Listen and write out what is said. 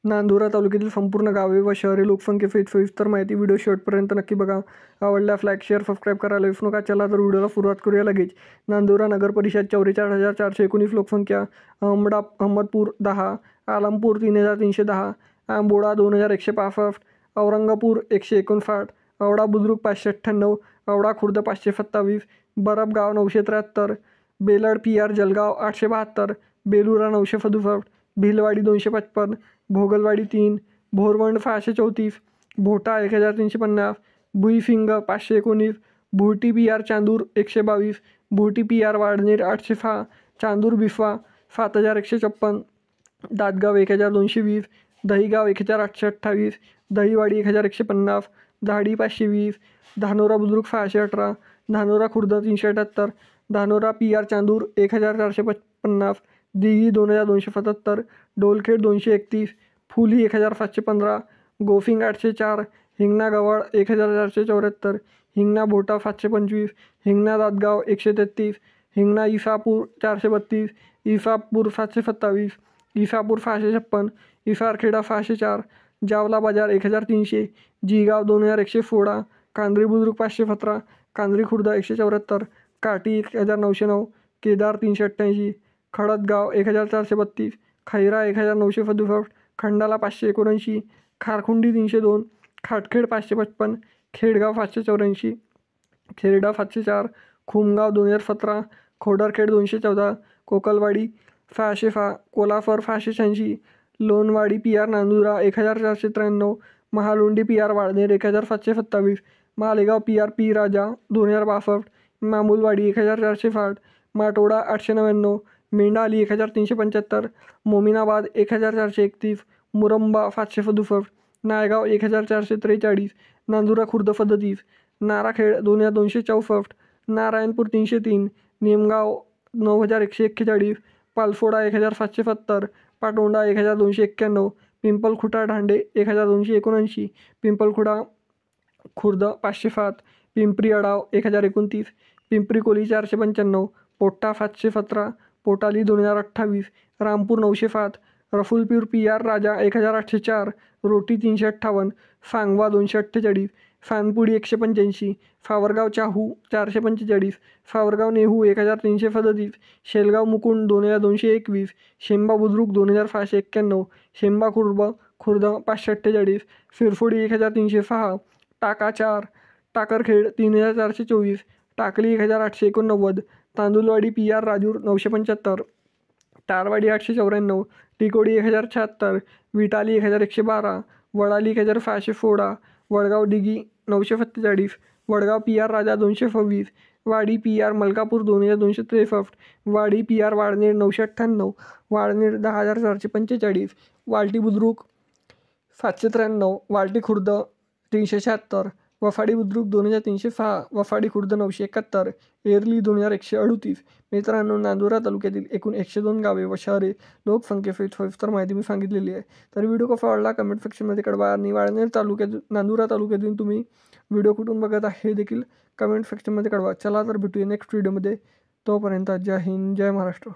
नांदुरा तालुक्यातील संपूर्ण गावे व शहरे लोकसंख्येसहित सविस्तर माहिती व्हिडिओ शेवटपर्यंत नक्की बघा. आवडल्यास लाईक शेअर सबस्क्राईब करायला विसरू नका. चला तर व्हिडिओला सुरुवात करूया लगेच. नांदुरा नगर परिषद 44,419 लोकसंख्या. अहमदपूर 10, आलमपूर 3,310, आंबोडा 2,165, औरंगापूर 159, औडा बुद्रुक 598, औडा खुर्द 527, बरबगाव 973, बेलड PR जलगाव 872, बेलुरा 967, भिलवाडी 255, भोगलवाडी 3, भोरवंड 634, भोटा 1,350, भुईफिंग 519, भुरटी PR चांदूर 122, भुरटी PR वाडनेर 806, चांदूर बिफवा 7,156, दादगाव 1,220, दहीगाव 1,828, दहीवाडी 1,150, धाडी 520, धानोरा बुद्रुक 618, धानोरा खुर्द 378, धानोरा PR चांदूर 1,450, दिघी 2,277, डोलखेड 231, फुली 1,715, गोफिंग 804, हिंगणा गव्हाळ 1,474, हिंगणा भोटा 725, हिंगणा दादगाव 133, हिंगणा इसापूर 432, इसापूर 727, इसापूर 656, इसारखेडा 604, जावला बाजार 1,300, जीगाव 2,116, कांद्री बुद्रुक 517, कांद्री खुर्द 174, काटी 1,909, केदार 388, खडदगाव 1,432, खैरा 1,967, खंडाला 579, खारखुंडी 302, खाटखेड 555, खेडगाव 584, खेरडा 704, खुमगाव 2,017, खोडरखेड 214, कोकलवाडी 606, कोलाफर 686, लोणवाडी PR Nandura 1,493, महालुंडी PR Wadner 1,727, Malegaon PR P राजा 2,062, मामुलवाडी 1,460, माटोडा 899, मेंढाली 1,375, मोमिनाबाद 1,431, मुरंबा 767, नायगाव 1,443, नांदुरा खुर्द 37, नाराखेड 2,264, नारायणपूर 303, निमगाव 9,141, पालफोडा 1,770, पाटोंडा 1,291, पिंपलखुटा ढांडे 1,279, पिंपलखुटा खुर्द 507, पिंपरी अडाव 1,029, पिंपरी कोली 495, पोट्टा 717, पोटाली 2,028, रामपूर 907, रफुलपूर PR राजा 1,804, रोटी 358, सांगवा 248, फानपुडी 185, फावरगाव चाहू 445, फावरगाव नेहू 1,337, शेलगाव मुकुंद 2,221, शेंबा बुद्रुक 2,691, शेंबा खुर्द 548, फिरफोडी 1,306, टाका 4, टाकरखेड 3,424, टाकली 1,889, तांदुलवाडी PR राजूर 975, टारवाडी 894, टिकोडी 1,076, विटाली 1,112, वडाली 1,616, वडगाव डिगी 947, वडगाव PR राजा 226, वाडी PR मलकापूर 2,263, वाडी PR वाडनेर 998, वाडनेर 10,445, वालटी बुद्रुक 793, वालटी खुर्द 376, वफाडी बुद्रुक 2,306, वफाडी खुर्द 971, एरली 2,138. मित्रांनो, नांदुरा तालुक्यातील एकूण 102 गावे व शहरे लोकसंख्येसहित सविस्तर माहिती मी सांगितलेली आहे. तर व्हिडिओ कसा आवडला कमेंट सेक्शनमध्ये कळवा. आणि नांदुरा तालुक्यातून तुम्ही व्हिडिओ कुठून बघत आहे हे देखील कमेंट सेक्शनमध्ये कळवा. चला तर भेटूया नेक्स्ट व्हिडिओमध्ये. तोपर्यंत जय हिंद, जय महाराष्ट्र.